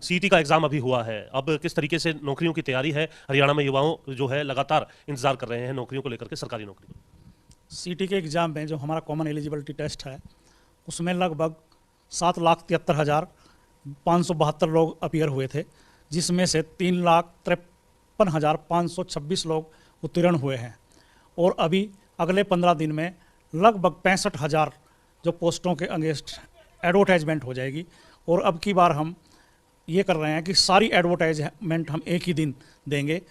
CET का exam अभी हुआ है, अब किस तरीके से नौकरियों की तैयारी है? हरियाणा में युवाओं जो है लगातार इंतजार कर रहे हैं नौकरियों को लेकर के, सरकारी नौकरी को। सीटी के एग्ज़ाम में जो हमारा कॉमन एलिजिबिलिटी टेस्ट है उसमें लगभग 7,73,572 लोग अपीयर हुए थे, जिसमें से 3,53,526 लोग उत्तीर्ण हुए हैं। और अभी अगले 15 दिन में लगभग 65,000 जो पोस्टों के अगेंस्ट एडवर्टाइजमेंट हो जाएगी। और अब की बार हम ये कर रहे हैं कि सारी एडवर्टाइजमेंट हम एक ही दिन देंगे,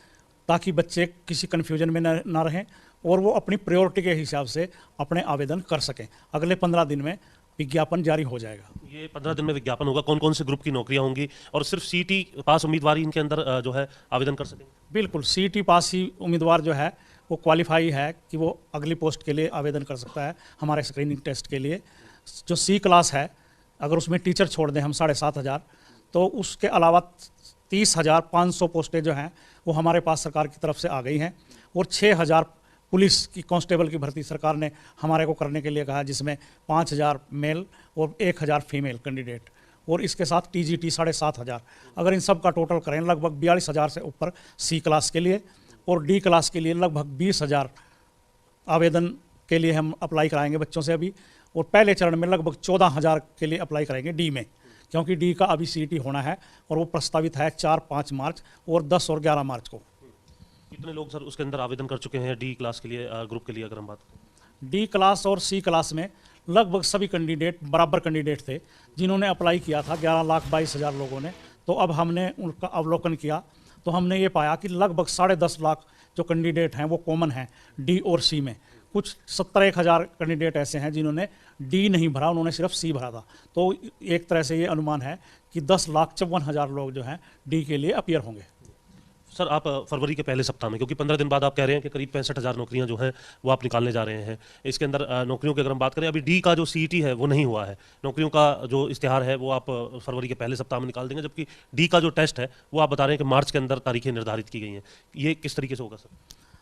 ताकि बच्चे किसी कन्फ्यूजन में ना रहें और वो अपनी प्रायोरिटी के हिसाब से अपने आवेदन कर सकें। अगले 15 दिन में विज्ञापन जारी हो जाएगा। ये 15 दिन में विज्ञापन होगा, कौन कौन से ग्रुप की नौकरियां होंगी, और सिर्फ सीईटी पास उम्मीदवार ही इनके अंदर जो है आवेदन कर सकेंगे? बिल्कुल, सीईटी पास ही उम्मीदवार जो है वो क्वालिफाई है कि वो अगली पोस्ट के लिए आवेदन कर सकता है हमारे स्क्रीनिंग टेस्ट के लिए। जो सी क्लास है, अगर उसमें टीचर छोड़ दें हम 7,500, तो उसके अलावा 30,500 पोस्टें जो हैं वो हमारे पास सरकार की तरफ से आ गई हैं। और 6,000 पुलिस की कांस्टेबल की भर्ती सरकार ने हमारे को करने के लिए कहा, जिसमें 5,000 मेल और 1,000 फीमेल कैंडिडेट, और इसके साथ टीजीटी 7,500। अगर इन सब का टोटल करें लगभग 42,000 से ऊपर सी क्लास के लिए, और डी क्लास के लिए लगभग 20,000 आवेदन के लिए हम अप्लाई कराएंगे बच्चों से अभी। और पहले चरण में लगभग 14,000 के लिए अप्लाई करेंगे डी में, क्योंकि डी का अभी सीईटी होना है और वो प्रस्तावित है 4-5 मार्च और 10 और 11 मार्च को। कितने लोग सर उसके अंदर आवेदन कर चुके हैं डी क्लास के लिए, ग्रुप के लिए अगर हम बात करें? डी क्लास और सी क्लास में लगभग सभी कैंडिडेट बराबर कैंडिडेट थे जिन्होंने अप्लाई किया था, 11,22,000 लोगों ने। तो अब हमने उनका अवलोकन किया तो हमने ये पाया कि लगभग 10.5 लाख जो कैंडिडेट हैं वो कॉमन हैं डी और सी में। कुछ 17,000 कैंडिडेट ऐसे हैं जिन्होंने डी नहीं भरा, उन्होंने सिर्फ सी भरा था। तो एक तरह से ये अनुमान है कि 10,54,000 लोग जो हैं डी के लिए अपीयर होंगे। सर आप फरवरी के पहले सप्ताह में, क्योंकि 15 दिन बाद आप कह रहे हैं कि करीब 65,000 नौकरियां जो हैं वो आप निकालने जा रहे हैं, इसके अंदर नौकरियों की अगर हम बात करें, अभी डी का जो सीईटी है वो नहीं हुआ है, नौकरियों का जो इश्तिहार है वो आप फरवरी के पहले सप्ताह में निकाल देंगे, जबकि डी का जो टेस्ट है वो आप बता रहे हैं कि मार्च के अंदर तारीखें निर्धारित की गई हैं। ये किस तरीके से होगा सर?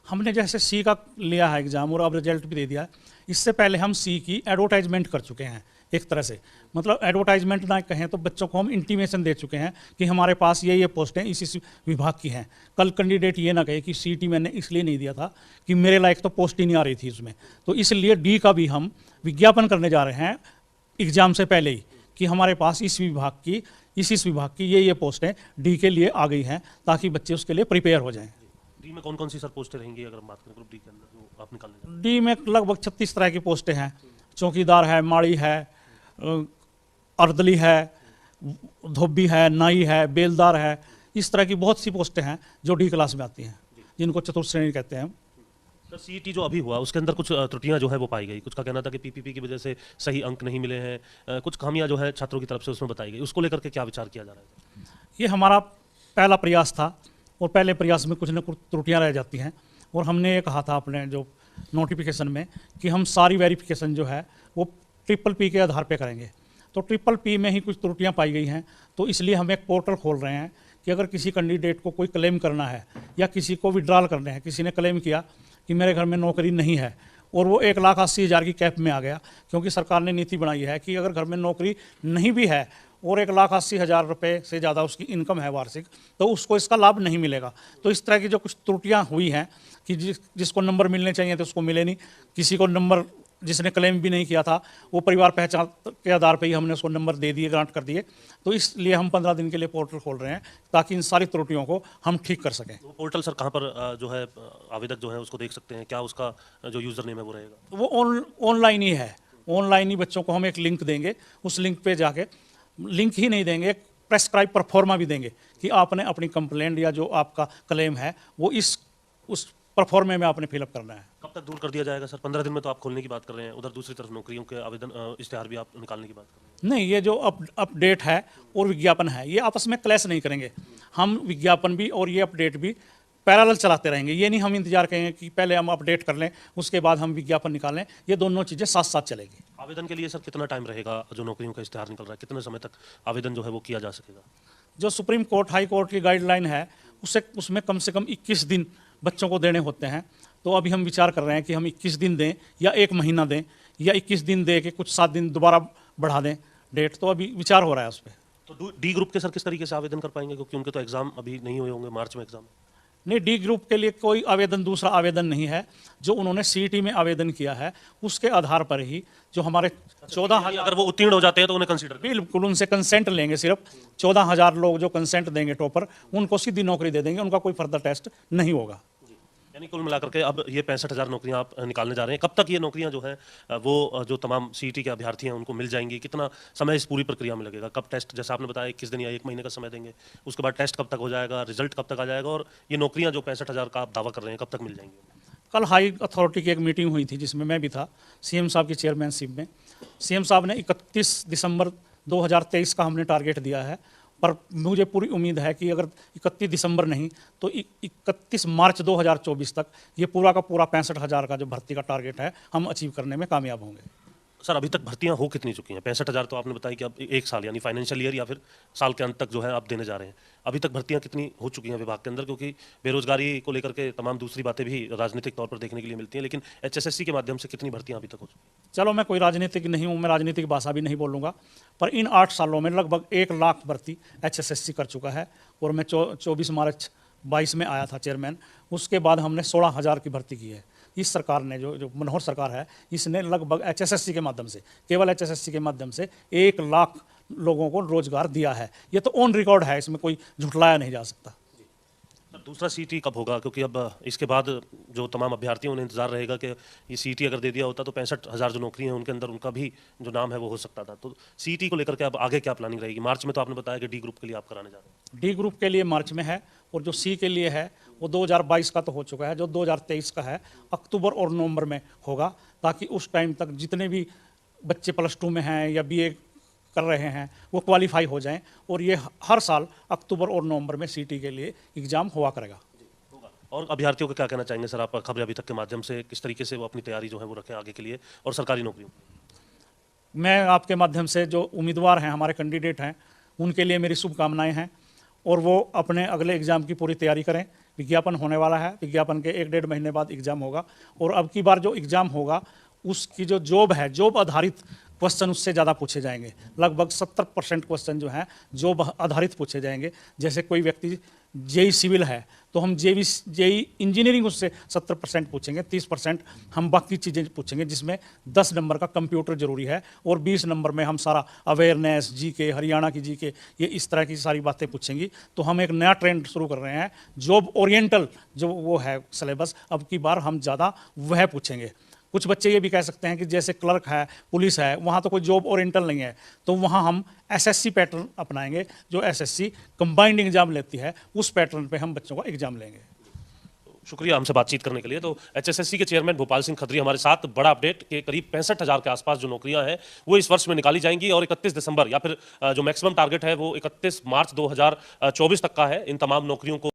हमने जैसे सी का लिया है एग्ज़ाम और अब रिजल्ट भी दे दिया है, इससे पहले हम सी की एडवर्टाइजमेंट कर चुके हैं एक तरह से। मतलब एडवर्टाइजमेंट ना कहें तो बच्चों को हम इंटीमेशन दे चुके हैं कि हमारे पास ये पोस्टें इस विभाग की हैं। कल कैंडिडेट ये ना कहे कि सीईटी मैंने इसलिए नहीं दिया था कि मेरे लायक तो पोस्ट ही नहीं आ रही थी उसमें। तो इसलिए डी का भी हम विज्ञापन करने जा रहे हैं एग्ज़ाम से पहले ही कि हमारे पास इस विभाग की इस विभाग की ये पोस्टें डी के लिए आ गई हैं, ताकि बच्चे उसके लिए प्रिपेयर हो जाएँ। डी में कौन कौन सी सर पोस्टें रहेंगी अगर हम बात करें ग्रुप डी के अंदर जो आप निकालने जा रहे हैं? डी में लगभग 36 तरह की पोस्टें हैं। चौकीदार है, माड़ी है, अर्दली है, धोबी है, नाई है, बेलदार है। इस तरह की बहुत सी पोस्टें हैं जो डी क्लास में आती हैं, जिनको चतुर्थ श्रेणी कहते हैं। सर सीईटी जो अभी हुआ उसके अंदर कुछ त्रुटियां जो है वो पाई गई, कुछ का कहना था कि पीपीपी की वजह से सही अंक नहीं मिले हैं, कुछ खामियां जो है छात्रों की तरफ से उसमें बताई गई, उसको लेकर के क्या विचार किया जा रहा है? ये हमारा पहला प्रयास था और पहले प्रयास में कुछ न कुछ त्रुटियां रह जाती हैं, और हमने ये कहा था अपने जो नोटिफिकेशन में कि हम सारी वेरिफिकेशन जो है वो PPP के आधार पे करेंगे। तो PPP में ही कुछ त्रुटियां पाई गई हैं, तो इसलिए हम एक पोर्टल खोल रहे हैं कि अगर किसी कैंडिडेट को कोई क्लेम करना है या किसी को विड्रॉल करना है, किसी ने क्लेम किया कि मेरे घर में नौकरी नहीं है और वो 1,80,000 की कैप में आ गया, क्योंकि सरकार ने नीति बनाई है कि अगर घर में नौकरी नहीं भी है और 1,80,000 रुपये से ज़्यादा उसकी इनकम है वार्षिक, तो उसको इसका लाभ नहीं मिलेगा। तो इस तरह की जो कुछ त्रुटियां हुई हैं कि जिसको नंबर मिलने चाहिए थे उसको मिले नहीं, किसी को नंबर जिसने क्लेम भी नहीं किया था वो परिवार पहचान के आधार पे ही हमने उसको नंबर दे दिए, ग्रांट कर दिए। तो इसलिए हम 15 दिन के लिए पोर्टल खोल रहे हैं ताकि इन सारी त्रुटियों को हम ठीक कर सकें। वो पोर्टल सर कहाँ पर जो है आवेदक जो है उसको देख सकते हैं, क्या उसका जो यूज़र नेम है वो रहेगा? वो ऑनलाइन ही है, ऑनलाइन ही बच्चों को हम एक लिंक देंगे, उस लिंक पे जाके, लिंक ही नहीं देंगे, एक प्रेस्क्राइब परफॉर्मा भी देंगे कि आपने अपनी कंप्लेंट या जो आपका क्लेम है वो उस परफॉर्मे में आपने फिलअप करना है। कब तक दूर कर दिया जाएगा सर? 15 दिन में तो आप खोलने की बात कर रहे हैं, उधर दूसरी तरफ नौकरियों के आवेदन इश्तिहार भी आप निकालने की बात कर रहे हैं। नहीं, ये जो अपडेट है और विज्ञापन है ये आपस में क्लैश नहीं करेंगे। हम विज्ञापन भी और ये अपडेट भी पैरेलल चलाते रहेंगे। ये नहीं हम इंतजार करेंगे कि पहले हम अपडेट कर लें उसके बाद हम विज्ञापन निकालें, ये दोनों चीज़ें साथ साथ चलेगी। आवेदन के लिए सर कितना टाइम रहेगा? जो नौकरियों का इश्तिहार निकल रहा है कितने समय तक आवेदन जो है वो किया जा सकेगा? जो सुप्रीम कोर्ट हाई कोर्ट की गाइडलाइन है उसमें कम से कम 21 दिन बच्चों को देने होते हैं। तो अभी हम विचार कर रहे हैं कि हम 21 दिन दें या 1 महीना दें या 21 दिन दे के कुछ 7 दिन दोबारा बढ़ा दें डेट। तो अभी विचार हो रहा है उस पर। तो डी ग्रुप के सर किस तरीके से आवेदन कर पाएंगे, क्योंकि उनके तो एग्जाम अभी नहीं हुए होंगे, मार्च में एग्जाम है। नहीं, डी ग्रुप के लिए कोई आवेदन, दूसरा आवेदन नहीं है। जो उन्होंने सीईटी में आवेदन किया है उसके आधार पर ही जो हमारे 14,000, अगर वो उत्तीर्ण हो जाते हैं तो उन्हें कंसीडर। बिल्कुल उनसे कंसेंट लेंगे, सिर्फ 14,000 लोग जो कंसेंट देंगे टॉपर, उनको सीधी नौकरी दे देंगे, उनका कोई फर्दर टेस्ट नहीं होगा। यानी कुल मिलाकर के अब ये 65,000 नौकरियां आप निकालने जा रहे हैं। कब तक ये नौकरियां जो हैं वो जो तमाम सीईटी के अभ्यर्थी हैं उनको मिल जाएंगी? कितना समय इस पूरी प्रक्रिया में लगेगा? कब टेस्ट, जैसा आपने बताया 21 दिन या 1 महीने का समय देंगे, उसके बाद टेस्ट कब तक हो जाएगा, रिजल्ट कब तक आ जाएगा, और ये नौकरियां जो 65,000 का आप दावा कर रहे हैं कब तक मिल जाएंगी? कल हाई अथॉरिटी की एक मीटिंग हुई थी जिसमें मैं भी था, सीएम साहब की चेयरमैनशिप में। सीएम साहब ने 31 दिसंबर 2023 का हमने टारगेट दिया है, पर मुझे पूरी उम्मीद है कि अगर 31 दिसंबर नहीं तो 31 मार्च 2024 तक ये पूरा का पूरा 65,000 का जो भर्ती का टारगेट है हम अचीव करने में कामयाब होंगे। सर अभी तक भर्तियां हो कितनी चुकी हैं? 65,000 तो आपने बताया कि अब 1 साल यानी फाइनेंशियल ईयर या फिर साल के अंत तक जो है आप देने जा रहे हैं। अभी तक भर्तियां कितनी हो चुकी हैं विभाग के अंदर? क्योंकि बेरोजगारी को लेकर के तमाम दूसरी बातें भी राजनीतिक तौर पर देखने के लिए मिलती हैं, लेकिन एचएसएससी के माध्यम से कितनी भर्तियां अभी तक हो चुकी हैं? चलो, मैं कोई राजनीतिक नहीं हूँ, मैं राजनीतिक भाषा भी नहीं बोलूँगा, पर इन 8 सालों में लगभग 1 लाख भर्ती एचएसएससी कर चुका है। और मैं 24 मार्च 22 में आया था चेयरमैन, उसके बाद हमने 16,000 की भर्ती की है। इस सरकार ने जो मनोहर सरकार है, इसने लगभग एचएसएससी के माध्यम से, केवल एचएसएससी के माध्यम से 1 लाख लोगों को रोजगार दिया है। ये तो ऑन रिकॉर्ड है, इसमें कोई झुठलाया नहीं जा सकता। सर दूसरा सीईटी कब होगा? क्योंकि अब इसके बाद जो तमाम अभ्यर्थी हैं उन्हें इंतजार रहेगा कि ये सीईटी अगर दे दिया होता तो 65,000 जो नौकरी हैं उनके अंदर उनका भी जो नाम है वो हो सकता था। तो सीईटी को लेकर के अब आगे क्या प्लानिंग रहेगी? मार्च में तो आपने बताया कि डी ग्रुप के लिए आप कराने जा रहे हैं। डी ग्रुप के लिए मार्च में है, और जो सी के लिए है वो 2022 का तो हो चुका है, जो 2023 का है अक्टूबर और नवंबर में होगा, ताकि उस टाइम तक जितने भी बच्चे +2 में हैं या बीए कर रहे हैं वो क्वालिफाई हो जाएं। और ये हर साल अक्टूबर और नवंबर में सीटी के लिए एग्ज़ाम हुआ करेगा। और अभ्यर्थियों को क्या कहना चाहेंगे सर आप खबरें अभी तक के माध्यम से, किस तरीके से वो अपनी तैयारी जो है वो रखें आगे के लिए और सरकारी नौकरियों? मैं आपके माध्यम से जो उम्मीदवार हैं, हमारे कैंडिडेट हैं, उनके लिए मेरी शुभकामनाएं हैं, और वो अपने अगले एग्ज़ाम की पूरी तैयारी करें। विज्ञापन होने वाला है, विज्ञापन के 1-1.5 महीने बाद एग्ज़ाम होगा, और अब की बार जो एग्ज़ाम होगा उसकी जो जॉब है, जॉब आधारित क्वेश्चन उससे ज़्यादा पूछे जाएंगे। लगभग 70% क्वेश्चन जो हैं जॉब आधारित पूछे जाएंगे। जैसे कोई व्यक्ति जेई सिविल है तो हम जेई इंजीनियरिंग उससे 70% पूछेंगे, 30% हम बाकी चीज़ें पूछेंगे, जिसमें 10 नंबर का कंप्यूटर जरूरी है, और 20 नंबर में हम सारा अवेयरनेस, जीके, हरियाणा की जीके, ये इस तरह की सारी बातें पूछेंगी। तो हम एक नया ट्रेंड शुरू कर रहे हैं, जॉब ओरिएंटल जो वो है सिलेबस, अब की बार हम ज़्यादा वह पूछेंगे। कुछ बच्चे ये भी कह सकते हैं कि जैसे क्लर्क है, पुलिस है, वहाँ तो कोई जॉब ओरिएंटल नहीं है, तो वहाँ हम एसएससी पैटर्न अपनाएंगे, जो एसएससी कंबाइंड एग्जाम लेती है, उस पैटर्न पे हम बच्चों का एग्जाम लेंगे। शुक्रिया हमसे बातचीत करने के लिए। तो एचएसएससी के चेयरमैन भोपाल सिंह खत्री हमारे साथ। बड़ा अपडेट कि करीब 65,000 के आसपास जो नौकरियां हैं वो इस वर्ष में निकाली जाएंगी, और 31 दिसंबर या फिर जो मैक्सिमम टारगेट है वो 31 मार्च 2024 तक का है इन तमाम नौकरियों को